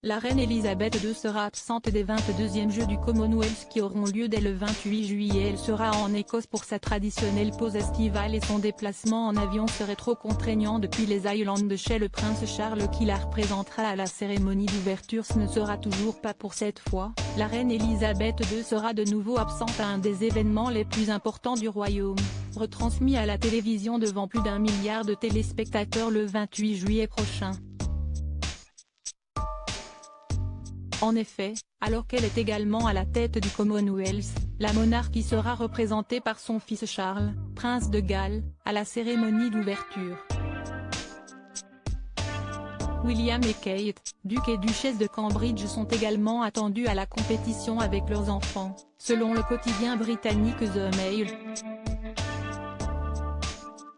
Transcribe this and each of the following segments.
La reine Elisabeth II sera absente des 22e Jeux du Commonwealth qui auront lieu dès le 28 juillet. Elle sera en Écosse pour sa traditionnelle pause estivale et son déplacement en avion serait trop contraignant depuis les Highlands de chez le prince Charles qui la représentera à la cérémonie d'ouverture. Ce ne sera toujours pas pour cette fois, la reine Elisabeth II sera de nouveau absente à un des événements les plus importants du royaume, retransmis à la télévision devant plus d'1 milliard de téléspectateurs le 28 juillet prochain. En effet, alors qu'elle est également à la tête du Commonwealth, la monarque y sera représentée par son fils Charles, prince de Galles, à la cérémonie d'ouverture. William et Kate, duc et duchesse de Cambridge sont également attendus à la compétition avec leurs enfants, selon le quotidien britannique The Mail.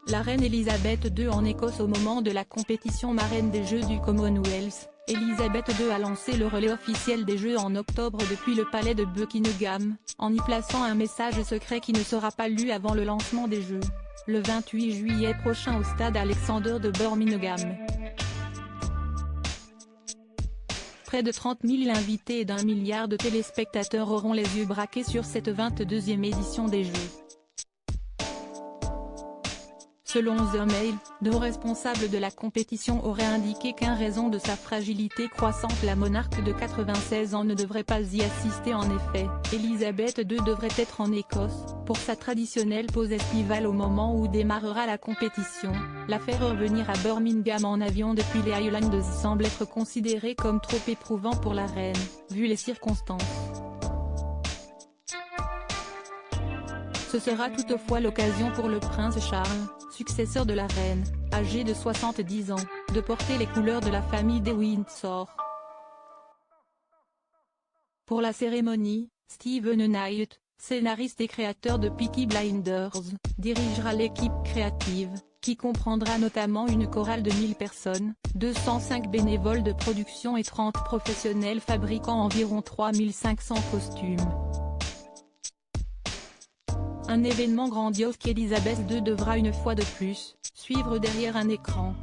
La reine Elisabeth II en Écosse au moment de la compétition marraine des Jeux du Commonwealth. Elisabeth II a lancé le relais officiel des Jeux en octobre depuis le palais de Buckingham, en y plaçant un message secret qui ne sera pas lu avant le lancement des Jeux, le 28 juillet prochain au stade Alexander de Birmingham. Près de 30 000 invités et d'1 milliard de téléspectateurs auront les yeux braqués sur cette 22e édition des Jeux. Selon The Mail, deux responsables de la compétition auraient indiqué qu'en raison de sa fragilité croissante la monarque de 96 ans ne devrait pas y assister. En effet, Elisabeth II devrait être en Écosse, pour sa traditionnelle pause estivale au moment où démarrera la compétition. La faire revenir à Birmingham en avion depuis les Highlands semble être considéré comme trop éprouvant pour la reine, vu les circonstances. Ce sera toutefois l'occasion pour le prince Charles, successeur de la reine, âgé de 70 ans, de porter les couleurs de la famille des Windsor. Pour la cérémonie, Steven Knight, scénariste et créateur de Peaky Blinders, dirigera l'équipe créative, qui comprendra notamment une chorale de 1000 personnes, 205 bénévoles de production et 30 professionnels fabriquant environ 3500 costumes. Un événement grandiose qu'Elisabeth II devra une fois de plus, suivre derrière un écran.